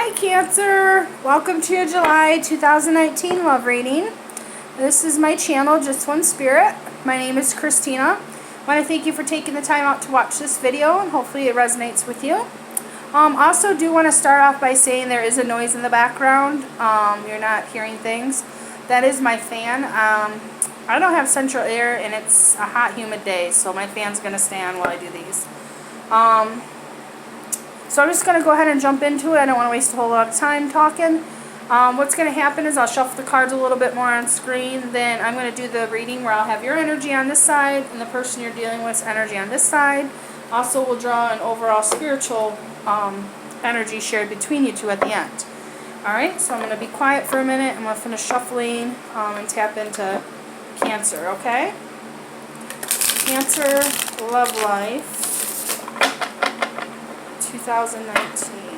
Hi Cancer! Welcome to your July 2019 love reading. This is my channel, Just One Spirit. My name is Christina. I want to thank you for taking the time out to watch this video, and hopefully it resonates with you. Also do want to start off by saying there is a noise in the background. You're not hearing things. That is my fan. I don't have central air and it's a hot, humid day, so my fan's going to stay on while I do these. So I'm just going to go ahead and jump into it. I don't want to waste a whole lot of time talking. What's going to happen is I'll shuffle the cards a little bit more on screen. Then I'm going to do the reading where I'll have your energy on this side and the person you're dealing with's energy on this side. Also, we'll draw an overall spiritual energy shared between you two at the end. Alright, so I'm going to be quiet for a minute. I'm going to finish shuffling and tap into Cancer, okay? Cancer, love life. 2019.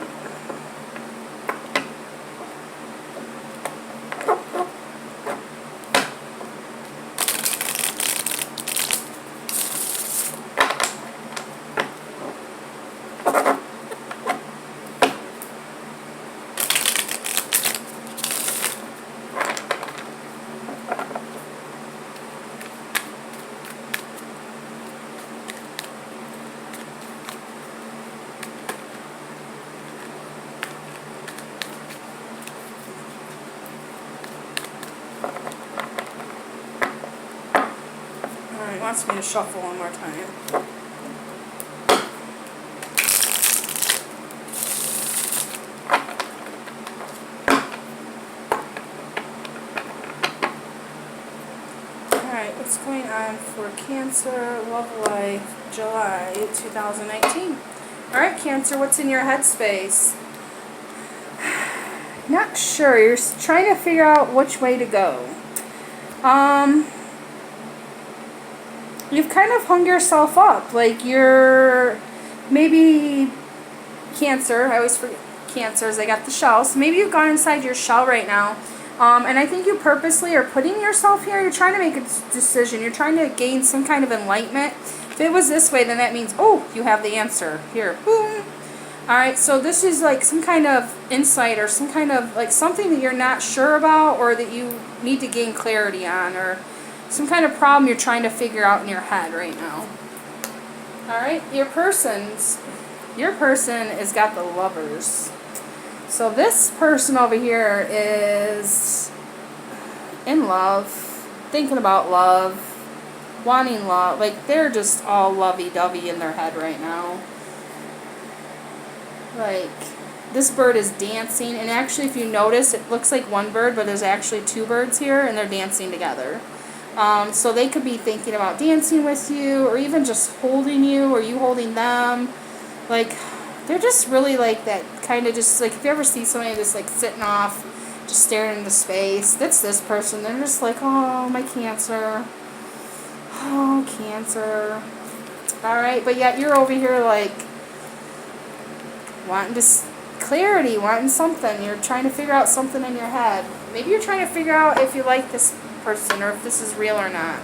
He wants me to shuffle one more time. Alright, what's going on for Cancer, love life, July 2019? Alright, Cancer, what's in your headspace? Not sure. You're trying to figure out which way to go. You've kind of hung yourself up, like you're maybe Cancer. I always forget Cancers. I got the shell. So maybe you've gone inside your shell right now, and I think you purposely are putting yourself here. You're trying to make a decision. You're trying to gain some kind of enlightenment. If it was this way, then that means, oh, you have the answer here. Boom. All right. So this is like some kind of insight or some kind of like something that you're not sure about or that you need to gain clarity on, or some kind of problem you're trying to figure out in your head right now. Alright, your person has got the Lovers. So this person over here is in love, thinking about love, wanting love. Like they're just all lovey-dovey in their head right now. Like this bird is dancing, and actually if you notice it looks like one bird, but there's actually two birds here and they're dancing together. So they could be thinking about dancing with you, or even just holding you, or you holding them. Like, they're just really like that kind of just, like, if you ever see somebody just, like, sitting off, just staring into space, that's this person. They're just like, oh, my Cancer. Oh, Cancer. Alright, but yet you're over here, like, wanting just clarity, wanting something. You're trying to figure out something in your head. Maybe you're trying to figure out if you like this person or if this is real or not.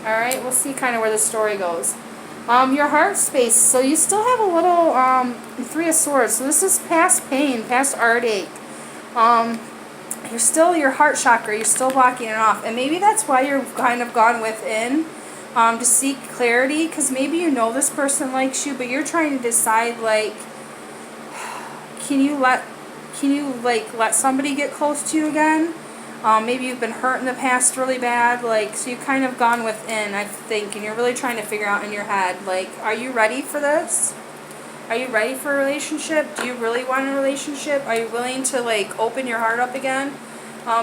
Alright, we'll see kind of where the story goes. Your heart space, so you still have a little Three of Swords, so this is past pain, past heartache. You're still, your heart chakra, you're still blocking it off, and maybe that's why you're kind of gone within to seek clarity, because maybe you know this person likes you, but you're trying to decide, like, can you let somebody get close to you again? Maybe you've been hurt in the past really bad, like, so you've kind of gone within, I think, and you're really trying to figure out in your head, like, are you ready for this? Are you ready for a relationship? Do you really want a relationship? Are you willing to, like, open your heart up again?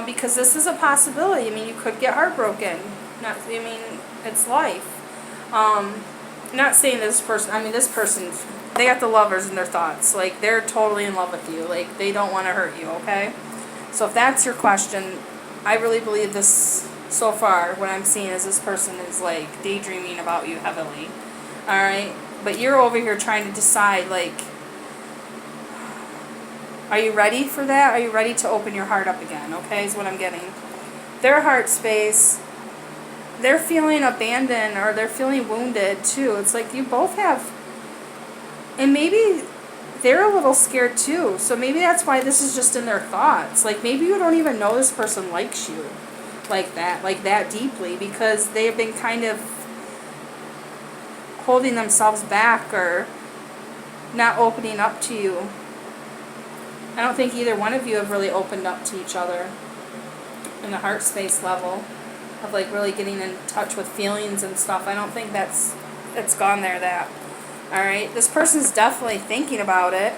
Because this is a possibility. I mean, you could get heartbroken. It's life. Not saying this person, they got the Lovers in their thoughts. Like, they're totally in love with you. Like, they don't want to hurt you, okay? So if that's your question, I really believe this so far. What I'm seeing is this person is like daydreaming about you heavily. Alright? But you're over here trying to decide, like, are you ready for that? Are you ready to open your heart up again? Okay, is what I'm getting. Their heart space, they're feeling abandoned or they're feeling wounded too. It's like you both have, and maybe they're a little scared too. So maybe that's why this is just in their thoughts. Like maybe you don't even know this person likes you like that deeply, because they have been kind of holding themselves back or not opening up to you. I don't think either one of you have really opened up to each other in the heart space level of like really getting in touch with feelings and stuff. I don't think it's gone there that. Alright, this person's definitely thinking about it.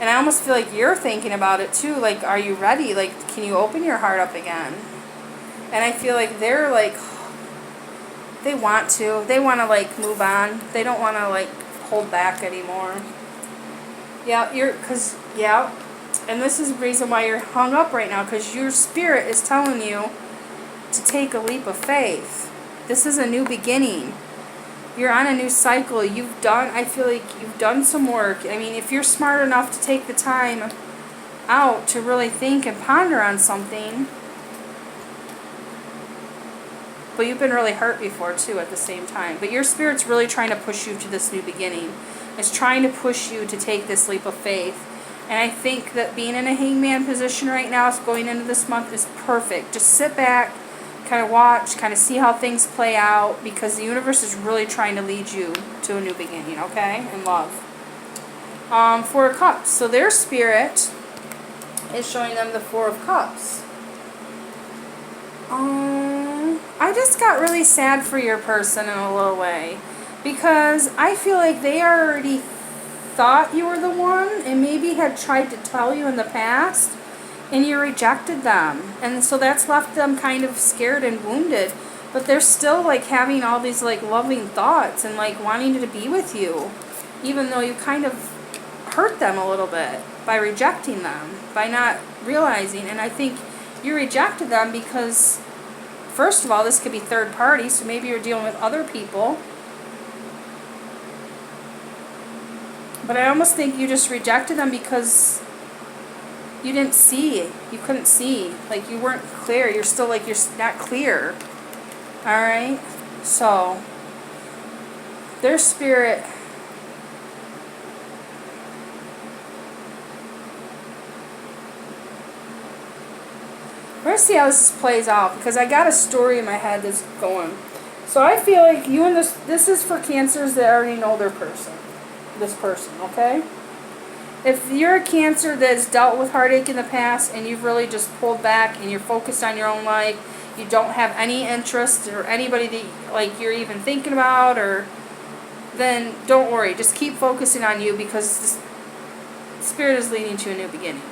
And I almost feel like you're thinking about it too. Like, are you ready? Like, can you open your heart up again? And I feel like they're like, they want to. They want to like move on. They don't want to like hold back anymore. Yeah, yeah. And this is the reason why you're hung up right now, because your spirit is telling you to take a leap of faith. This is a new beginning. You're on a new cycle. I feel like you've done some work. I mean, if you're smart enough to take the time out to really think and ponder on something, but you've been really hurt before too at the same time. But your spirit's really trying to push you to this new beginning. It's trying to push you to take this leap of faith. And I think that being in a hangman position right now, going into this month, is perfect. Just sit back, kind of watch, kind of see how things play out, because the universe is really trying to lead you to a new beginning, okay? In love. Four of Cups. So their spirit is showing them the Four of Cups. I just got really sad for your person in a little way, because I feel like they already thought you were the one and maybe had tried to tell you in the past, and you rejected them, and so that's left them kind of scared and wounded, but they're still like having all these like loving thoughts and like wanting to be with you, even though you kind of hurt them a little bit by rejecting them, by not realizing. And I think you rejected them because, first of all, this could be third party, so maybe you're dealing with other people. But I almost think you just rejected them because you didn't see. You couldn't see. Like, you weren't clear. You're still like, you're not clear. Alright? So, their spirit... We're going to see how this plays out, because I got a story in my head that's going. So I feel like you and this is for Cancers that already know their person. This person, okay? If you're a Cancer that has dealt with heartache in the past and you've really just pulled back and you're focused on your own life, you don't have any interest or anybody that like you're even thinking about, or then don't worry. Just keep focusing on you, because the spirit is leading to a new beginning.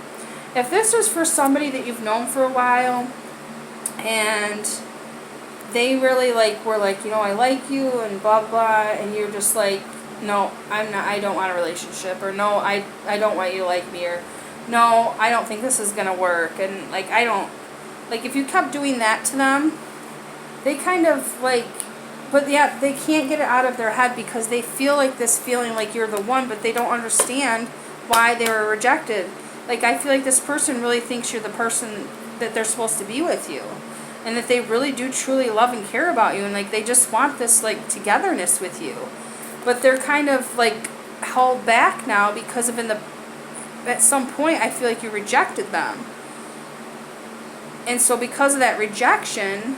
If this was for somebody that you've known for a while and they really like were like, you know, I like you and blah blah, and you're just like, no, I don't want a relationship, or no, I don't want you to like me, or no, I don't think this is going to work, and like, I don't, like, if you kept doing that to them, they kind of like, but yeah, they can't get it out of their head, because they feel like this feeling like you're the one, but they don't understand why they were rejected. Like, I feel like this person really thinks you're the person that they're supposed to be with you, and that they really do truly love and care about you, and like, they just want this like togetherness with you. But they're kind of like held back now because of at some point I feel like you rejected them. And so because of that rejection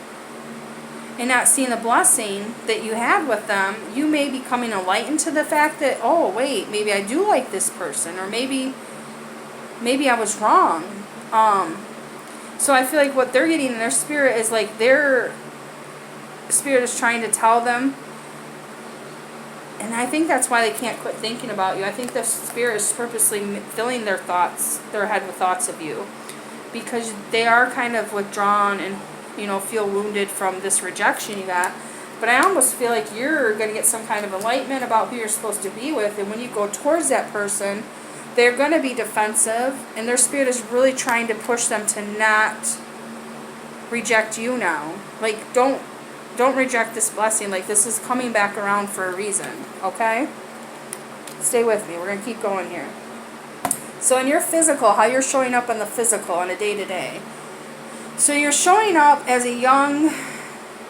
and not seeing the blessing that you had with them, you may be coming enlightened to the fact that, oh wait, maybe I do like this person, or maybe I was wrong. So I feel like what they're getting in their spirit is like their spirit is trying to tell them. And I think that's why they can't quit thinking about you. I think the spirit is purposely filling their head with thoughts of you, because they are kind of withdrawn and, you know, feel wounded from this rejection you got. But I almost feel like you're going to get some kind of enlightenment about who you're supposed to be with, and when you go towards that person, they're going to be defensive, and their spirit is really trying to push them to not reject you now. Like, don't reject this blessing. Like, this is coming back around for a reason, okay? Stay with me. We're going to keep going here. So in your physical, how you're showing up on the physical on a day-to-day. So you're showing up as a young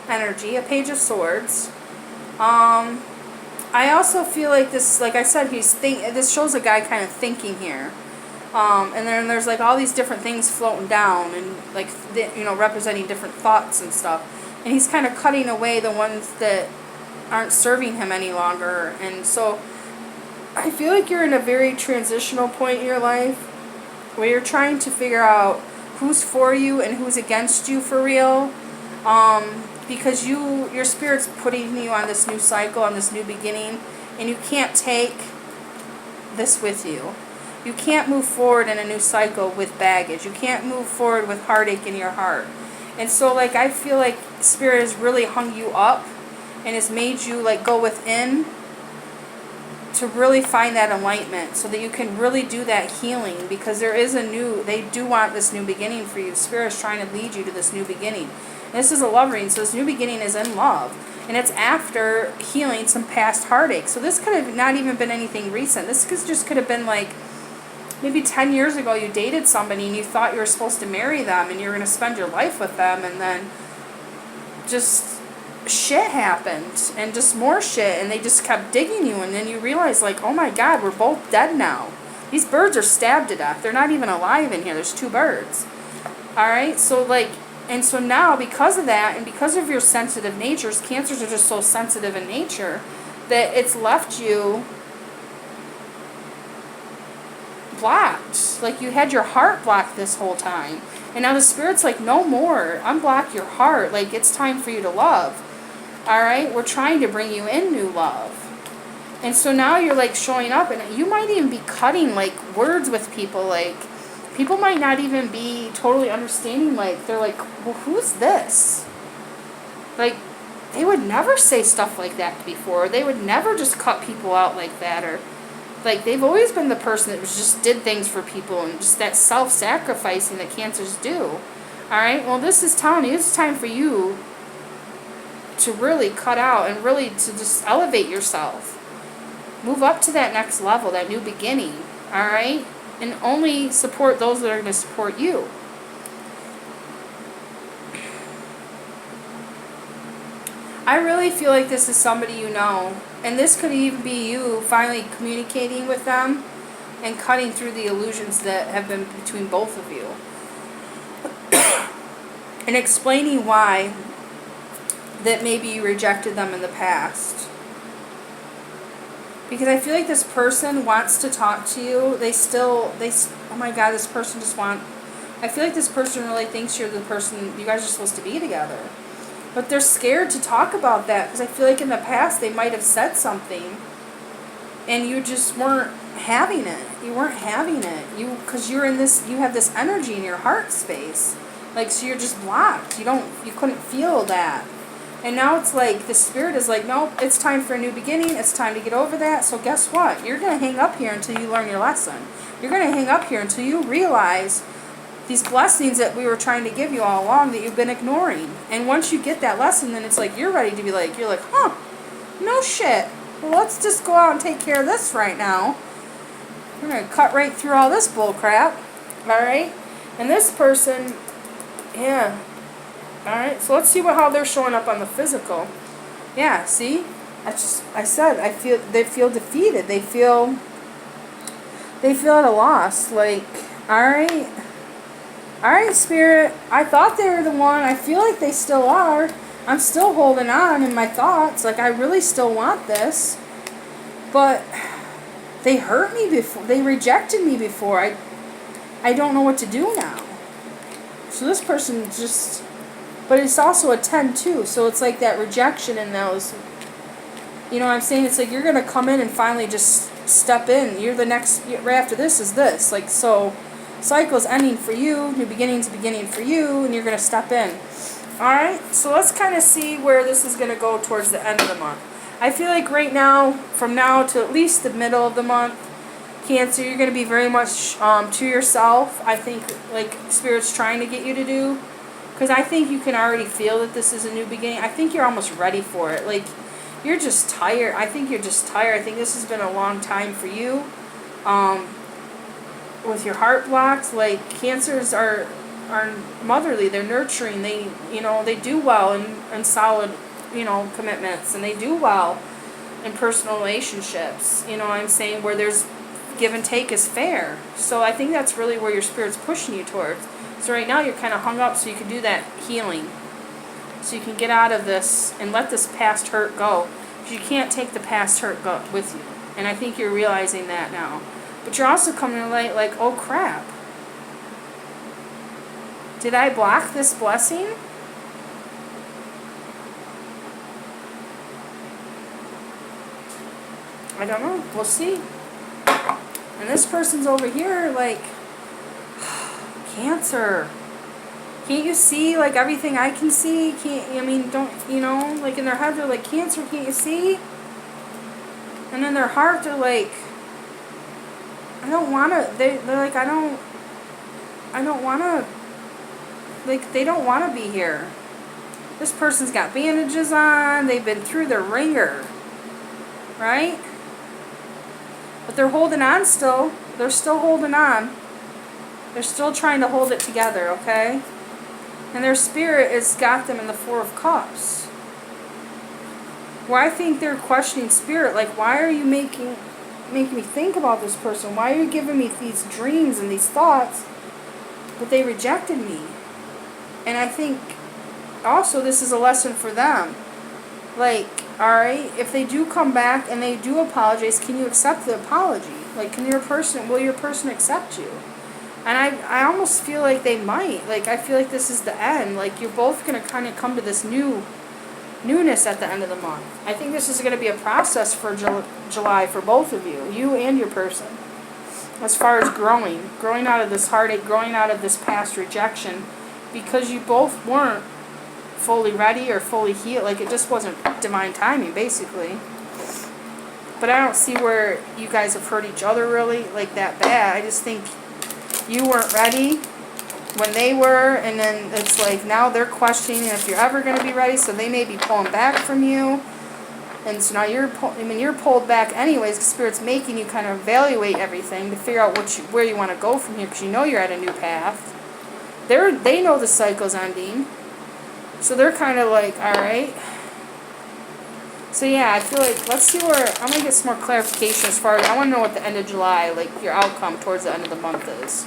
energy, a Page of Swords. I also feel like this, like I said, this shows a guy kind of thinking here. And then there's like all these different things floating down and like, representing different thoughts and stuff. And he's kind of cutting away the ones that aren't serving him any longer. And so I feel like you're in a very transitional point in your life where you're trying to figure out who's for you and who's against you for real. Because your spirit's putting you on this new cycle, on this new beginning, and you can't take this with you. You can't move forward in a new cycle with baggage. You can't move forward with heartache in your heart. And so, like, I feel like Spirit has really hung you up and has made you, like, go within to really find that enlightenment so that you can really do that healing, because they do want this new beginning for you. Spirit is trying to lead you to this new beginning. And this is a love reading, so this new beginning is in love. And it's after healing some past heartache. So this could have not even been anything recent. This just could have been like, maybe 10 years ago you dated somebody and you thought you were supposed to marry them and you were going to spend your life with them, and then just shit happened and just more shit, and they just kept digging you, and then you realize, like, oh my God, we're both dead now. These birds are stabbed to death. They're not even alive in here. There's 2 birds. Alright, so like, and so now because of that and because of your sensitive natures, Cancers are just so sensitive in nature that it's left you blocked. Like, you had your heart blocked this whole time. And now the Spirit's like, no more. Unblock your heart. Like, it's time for you to love. Alright? We're trying to bring you in new love. And so now you're, like, showing up, and you might even be cutting, like, words with people. Like, people might not even be totally understanding. Like, they're like, well, who's this? Like, they would never say stuff like that before. They would never just cut people out like that, or like, they've always been the person that just did things for people, and just that self-sacrificing that Cancers do. Alright? Well, this is telling you, it's time for you to really cut out and really to just elevate yourself. Move up to that next level, that new beginning. Alright? And only support those that are going to support you. I really feel like this is somebody you know. And this could even be you finally communicating with them and cutting through the illusions that have been between both of you. And explaining why that maybe you rejected them in the past. Because I feel like this person wants to talk to you. Oh my God, this person I feel like this person really thinks you're the person, you guys are supposed to be together. But they're scared to talk about that, because I feel like in the past they might have said something and you just weren't having it. You weren't having it. Because you have this energy in your heart space. Like, so you're just blocked. You couldn't feel that. And now it's like, the Spirit is like, nope, it's time for a new beginning. It's time to get over that. So guess what? You're going to hang up here until you learn your lesson. You're going to hang up here until you realize these blessings that we were trying to give you all along that you've been ignoring. And once you get that lesson, then it's like you're ready to be like, huh, no shit. Well, let's just go out and take care of this right now. We're going to cut right through all this bull crap. Alright? And this person, yeah. Alright, so let's see how they're showing up on the physical. Yeah, see? They feel defeated. They feel at a loss. Like, alright. Alright, Spirit, I thought they were the one. I feel like they still are. I'm still holding on in my thoughts. Like, I really still want this. But they hurt me before. They rejected me before. I don't know what to do now. So this person just... But it's also a 10 too. So it's like that rejection in those... You know what I'm saying? It's like you're going to come in and finally just step in. You're the next... Right after this is this. Like, so... Cycle's ending for you, new beginning's beginning for you, and you're going to step in. Alright, so let's kind of see where this is going to go towards the end of the month. I feel like right now, from now to at least the middle of the month, Cancer, you're going to be very much to yourself. I think, like, Spirit's trying to get you to do. Because I think you can already feel that this is a new beginning. I think you're almost ready for it. Like, you're just tired. I think you're just tired. I think this has been a long time for you. With your heart blocked, like, Cancers are motherly. They're nurturing. They do well in solid, commitments, and they do well in personal relationships. You know what I'm saying? Where there's give and take is fair. So I think that's really where your spirit's pushing you towards. So right now you're kind of hung up so you can do that healing. So you can get out of this and let this past hurt go. Because you can't take the past hurt with you. And I think you're realizing that now. But you're also coming to light like, oh crap. Did I block this blessing? I don't know. We'll see. And this person's over here like, Cancer. Can't you see like everything I can see? Don't, like in their head they're like, Cancer, can't you see? And in their heart they're like, I don't want to, they're like, I don't want to, like, they don't want to be here. This person's got bandages on, they've been through the ringer, right? But they're holding on still. They're still holding on. They're still trying to hold it together, okay? And their spirit has got them in the Four of Cups. Where I think they're questioning spirit, like, why are you making me think about this person? Why are you giving me these dreams and these thoughts? But they rejected me. And I think also this is a lesson for them. Like, alright, if they do come back and they do apologize, can you accept the apology? Like, will your person accept you? And I almost feel like they might. Like, I feel like this is the end. Like, you're both going to kind of come to this newness at the end of the month. I think this is going to be a process for July for both of you. You and your person. As far as growing out of this heartache, growing out of this past rejection. Because you both weren't fully ready or fully healed. Like, it just wasn't divine timing, basically. But I don't see where you guys have hurt each other really, like, that bad. I just think you weren't ready when they were, and then it's like now they're questioning if you're ever going to be ready, so they may be pulling back from you. And so now you're pulled back anyways, because Spirit's making you kind of evaluate everything to figure out where you want to go from here, because you know you're at a new path. They know the cycle's ending. So they're kind of like, alright. So yeah, I feel like, let's see where, I'm going to get some more clarification as far as, I want to know what the end of July, like your outcome towards the end of the month is.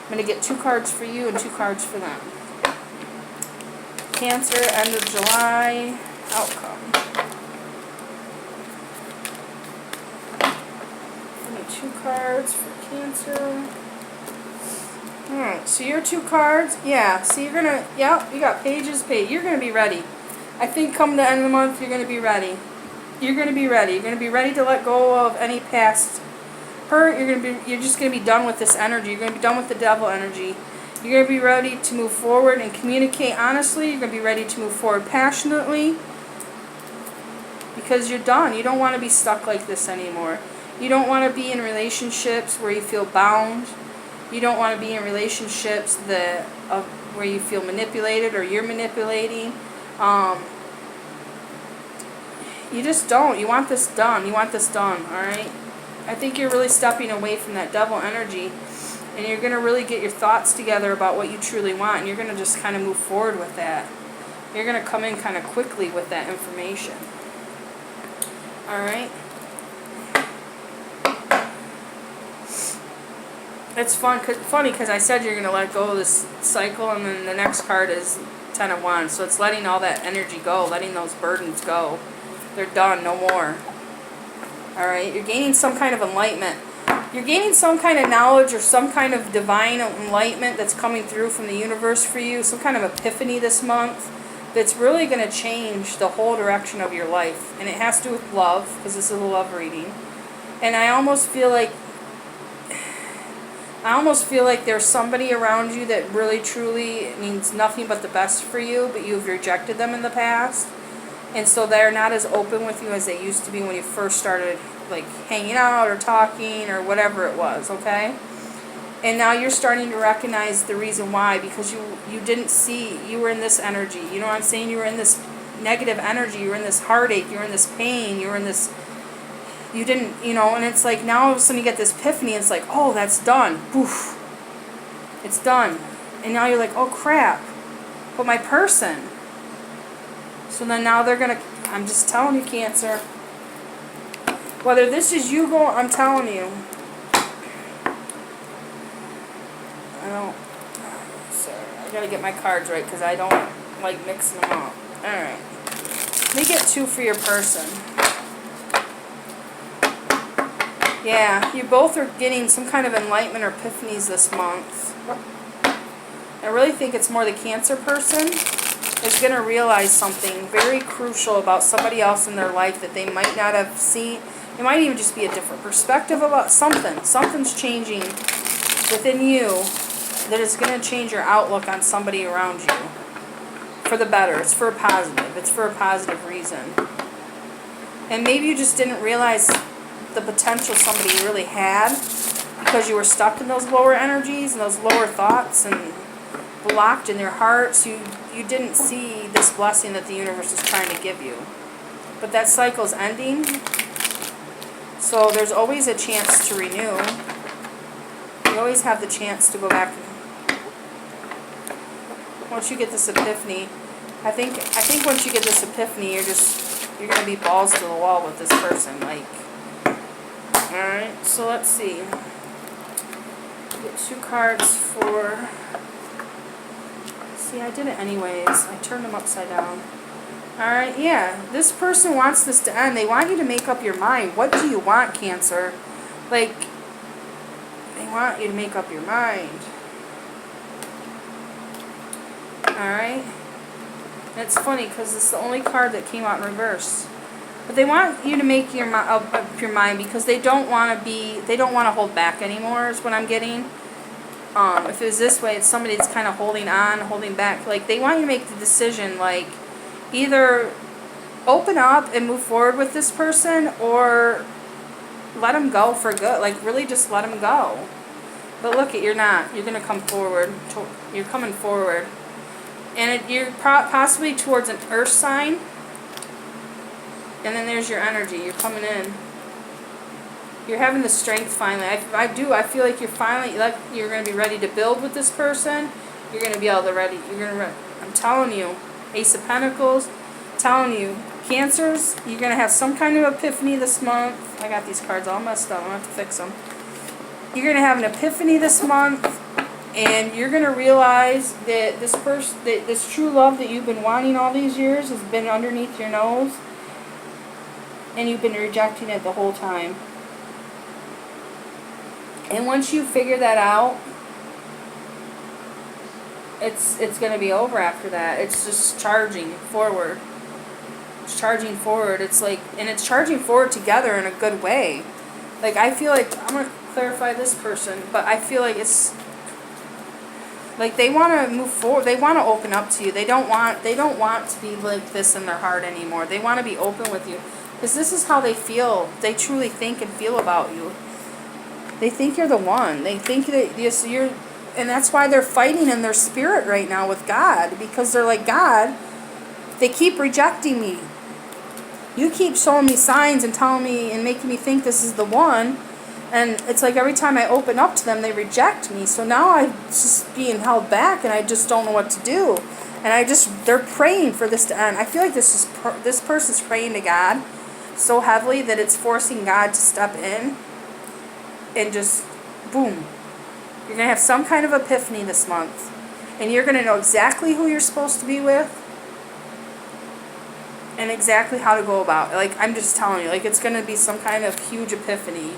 I'm going to get 2 cards for you and 2 cards for them. Cancer, end of July, outcome. Give me 2 cards for Cancer. Alright, so your 2 cards, yeah, so you're going to, yeah, you got pages. You're going to be ready. I think come the end of the month, you're going to be ready. You're going to be ready. You're going to be ready to let go of any past hurt. You're just going to be done with this energy. You're going to be done with the devil energy. You're going to be ready to move forward and communicate honestly. You're going to be ready to move forward passionately. Because you're done. You don't want to be stuck like this anymore. You don't want to be in relationships where you feel bound. You don't want to be in relationships where you feel manipulated or you're manipulating. You just don't. You want this done. You want this done, alright? I think you're really stepping away from that devil energy. And you're going to really get your thoughts together about what you truly want. And you're going to just kind of move forward with that. You're going to come in kind of quickly with that information. Alright? It's funny because I said you're going to let go of this cycle, and then the next card is 10 of Wands. So it's letting all that energy go, letting those burdens go. They're done, no more. Alright, you're gaining some kind of enlightenment. You're gaining some kind of knowledge or some kind of divine enlightenment that's coming through from the universe for you. Some kind of epiphany this month that's really going to change the whole direction of your life. And it has to do with love, because this is a love reading. And I almost feel like there's somebody around you that really truly means nothing but the best for you, but you've rejected them in the past. And so they're not as open with you as they used to be when you first started, like, hanging out or talking or whatever it was, okay? And now you're starting to recognize the reason why, because you didn't see, you were in this energy. You know what I'm saying? You were in this negative energy. You were in this heartache. You were in this pain. You were in this, you didn't, and it's like now all of a sudden you get this epiphany and it's like, oh, that's done. Poof. It's done. And now you're like, oh, crap. But my person. So then now they're going to, I'm just telling you, Cancer, Whether this is you going, I'm telling you. Sorry, I gotta get my cards right because I don't like mixing them up. Alright. Let me get 2 for your person. Yeah, you both are getting some kind of enlightenment or epiphanies this month. I really think it's more the Cancer person is going to realize something very crucial about somebody else in their life that they might not have seen. It might even just be a different perspective about something. Something's changing within you that is going to change your outlook on somebody around you for the better. It's for a positive. It's for a positive reason. And maybe you just didn't realize the potential somebody really had because you were stuck in those lower energies and those lower thoughts and blocked in your heart, so you didn't see this blessing that the universe is trying to give you. But that cycle's ending, so there's always a chance to renew. You always have the chance to go back. Once you get this epiphany, I think once you get this epiphany, you're gonna be balls to the wall with this person, like. Alright, so let's see. Get 2 cards for... See, I did it anyways. I turned them upside down. Alright, yeah. This person wants this to end. They want you to make up your mind. What do you want, Cancer? Like, they want you to make up your mind. Alright? And it's funny because it's the only card that came out in reverse. But they want you to make up your mind because they don't want to hold back anymore is what I'm getting. If it was this way, it's somebody that's kind of holding on, holding back. Like, they want you to make the decision, like, either open up and move forward with this person or let them go for good. Like, really just let them go. But look, you're not. You're going to come forward. You're coming forward. And you're possibly towards an earth sign. And then there's your energy. You're coming in. You're having the strength finally. I feel like you're going to be ready to build with this person. You're going to be able to I'm telling you, Ace of Pentacles, telling you, Cancers, you're going to have some kind of epiphany this month. I got these cards all messed up. I'm going to have to fix them. You're going to have an epiphany this month, and you're going to realize that this true love that you've been wanting all these years has been underneath your nose. And you've been rejecting it the whole time. And once you figure that out, it's going to be over after that. It's just charging forward. It's charging forward. It's like, and it's charging forward together in a good way. Like, I feel like, I'm going to clarify this person, but I feel like it's, like, they want to move forward. They want to open up to you. They don't want to be like this in their heart anymore. They want to be open with you. Because this is how they feel. They truly think and feel about you. They think you're the one. They think that you're... And that's why they're fighting in their spirit right now with God. Because they're like, God, they keep rejecting me. You keep showing me signs and telling me and making me think this is the one. And it's like every time I open up to them, they reject me. So now I'm just being held back and I just don't know what to do. And they're praying for this to end. I feel like this person's praying to God so heavily that it's forcing God to step in and just boom. You're going to have some kind of epiphany this month, and you're going to know exactly who you're supposed to be with and exactly how to go about it. Like, I'm just telling you, like, it's going to be some kind of huge epiphany,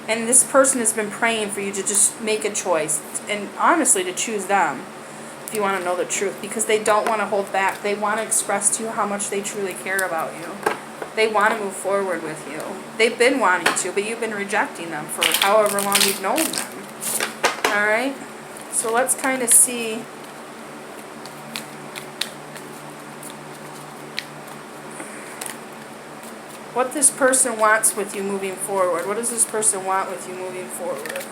and this person has been praying for you to just make a choice and honestly to choose them if you want to know the truth, because they don't want to hold back. They want to express to you how much they truly care about you. They want to move forward with you. They've been wanting to, but you've been rejecting them for however long you've known them. Alright? So let's kind of see what this person wants with you moving forward. What does this person want with you moving forward?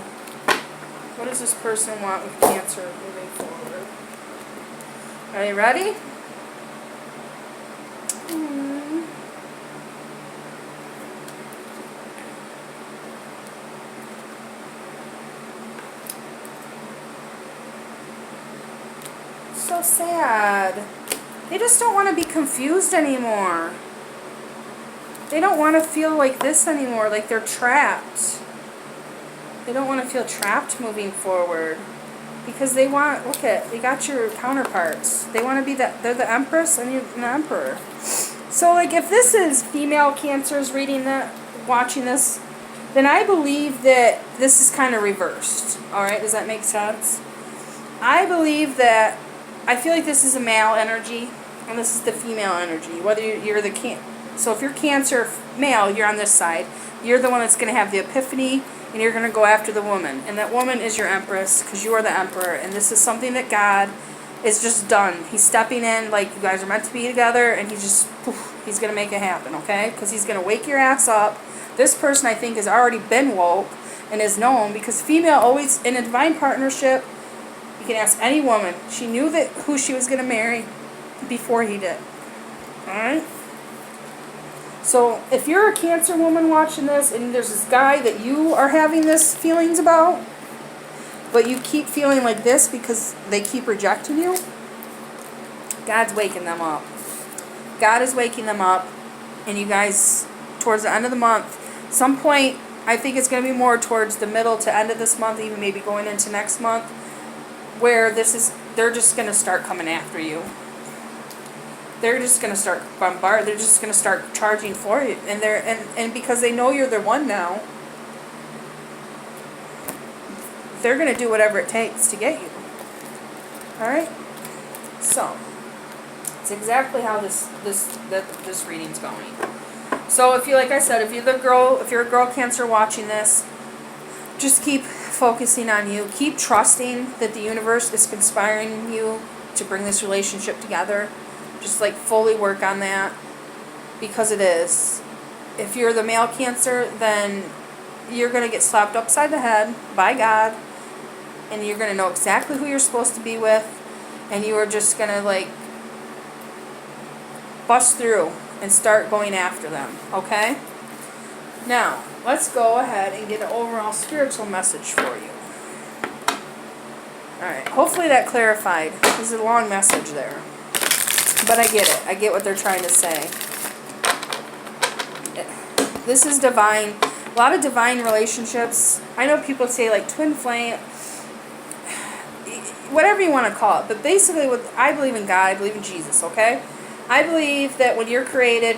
What does this person want with Cancer moving forward? Are you ready? So sad. They just don't want to be confused anymore. They don't want to feel like this anymore, like they're trapped. They don't want to feel trapped moving forward. Because they want, look at, you got your counterparts. They want to be they're the Empress and you're the Emperor. So, like, if this is female Cancers reading that, watching this, then I believe that this is kind of reversed. Alright, does that make sense? I believe that, I feel like this is a male energy, and this is the female energy. Whether you're the so if you're Cancer male, you're on this side. You're the one that's going to have the epiphany, and you're going to go after the woman. And that woman is your Empress, because you are the Emperor. And this is something that God is just done. He's stepping in, like you guys are meant to be together, and he's just, poof, he's going to make it happen, okay? Because he's going to wake your ass up. This person, I think, has already been woke and is known, because female always, in a divine partnership, you can ask any woman, she knew that who she was going to marry before he did. Alright? So, if you're a Cancer woman watching this, and there's this guy that you are having this feelings about, but you keep feeling like this because they keep rejecting you, God's waking them up. God is waking them up, and you guys, towards the end of the month, some point, I think it's going to be more towards the middle to end of this month, even maybe going into next month, where they're just going to start coming after you. They're just going to start bombarding. They're just going to start charging for you, and because they know you're the one now, they're going to do whatever it takes to get you. All right. So it's exactly how this reading's going. So if you, like I said, if you're a girl Cancer watching this, just keep focusing on you. Keep trusting that the universe is conspiring you to bring this relationship together. Just like fully work on that, because it is. If you're the male Cancer, then you're going to get slapped upside the head by God, and you're going to know exactly who you're supposed to be with, and you are just going to like bust through and start going after them, okay? Now, let's go ahead and get an overall spiritual message for you. Alright, hopefully that clarified. There's a long message there. But I get it. I get what they're trying to say. This is divine. A lot of divine relationships. I know people say like twin flame, whatever you want to call it. But basically, I believe in God. I believe in Jesus, okay? I believe that when you're created,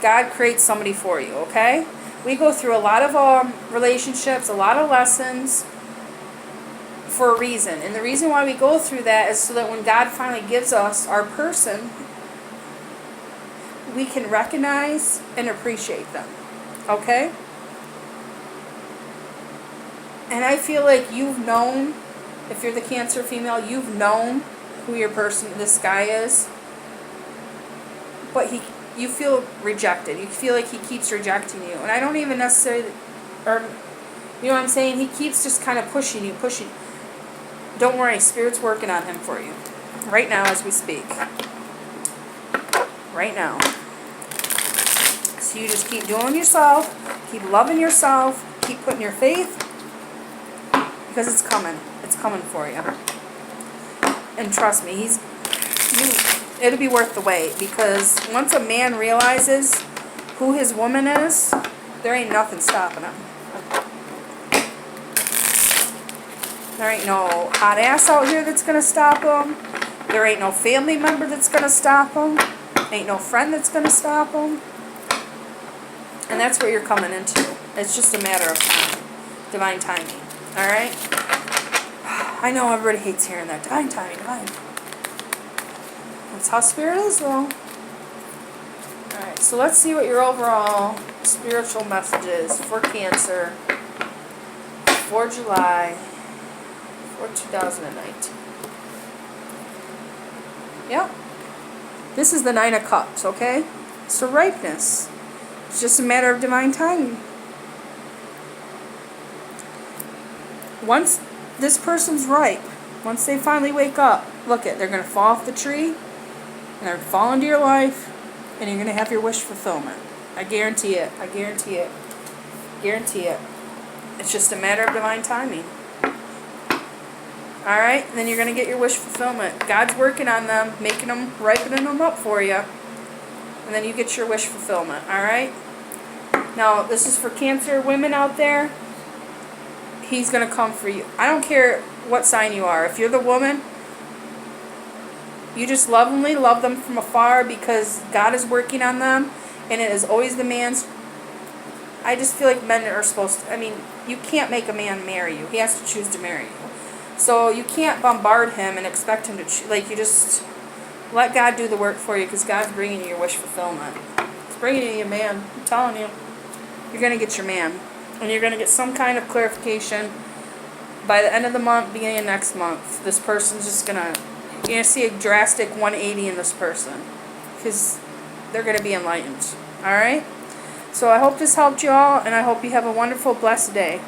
God creates somebody for you, okay? We go through a lot of relationships, a lot of lessons for a reason. And the reason why we go through that is so that when God finally gives us our person, we can recognize and appreciate them, okay? And I feel like you've known, if you're the Cancer female, you've known who your person, this guy is, but you feel rejected. You feel like he keeps rejecting you. And I don't even necessarily, or, you know what I'm saying? He keeps just kind of pushing you. Don't worry, Spirit's working on him for you. Right now as we speak. Right now. So you just keep doing yourself. Keep loving yourself. Keep putting your faith. Because it's coming. It's coming for you. And trust me, it'll be worth the wait. Because once a man realizes who his woman is, there ain't nothing stopping him. There ain't no hot ass out here that's going to stop him. There ain't no family member that's going to stop him. Ain't no friend that's going to stop him. And that's what you're coming into. It's just a matter of time. Divine timing. Alright? I know everybody hates hearing that. Divine timing. That's how Spirit is, though. Alright, so let's see what your overall spiritual message is for Cancer for July. Or 2019. Yep. This is the 9 of Cups, okay? So ripeness. It's just a matter of divine timing. Once this person's ripe, once they finally wake up, look it, they're going to fall off the tree, and they're going to fall into your life, and you're going to have your wish fulfillment. I guarantee it. I guarantee it. Guarantee it. It's just a matter of divine timing. Alright, then you're going to get your wish fulfillment. God's working on them, making them, ripening them up for you. And then you get your wish fulfillment. Alright? Now, this is for Cancer women out there. He's going to come for you. I don't care what sign you are. If you're the woman, you just lovingly love them from afar because God is working on them, and it is always the man's. I just feel like men are supposed to, I mean, you can't make a man marry you. He has to choose to marry you. So you can't bombard him and expect him to, like, you just let God do the work for you because God's bringing you your wish fulfillment. He's bringing you your man. I'm telling you. You're going to get your man. And you're going to get some kind of clarification by the end of the month, beginning of next month. This person's just going to, you're going to see a drastic 180 in this person because they're going to be enlightened. Alright? So I hope this helped you all, and I hope you have a wonderful, blessed day.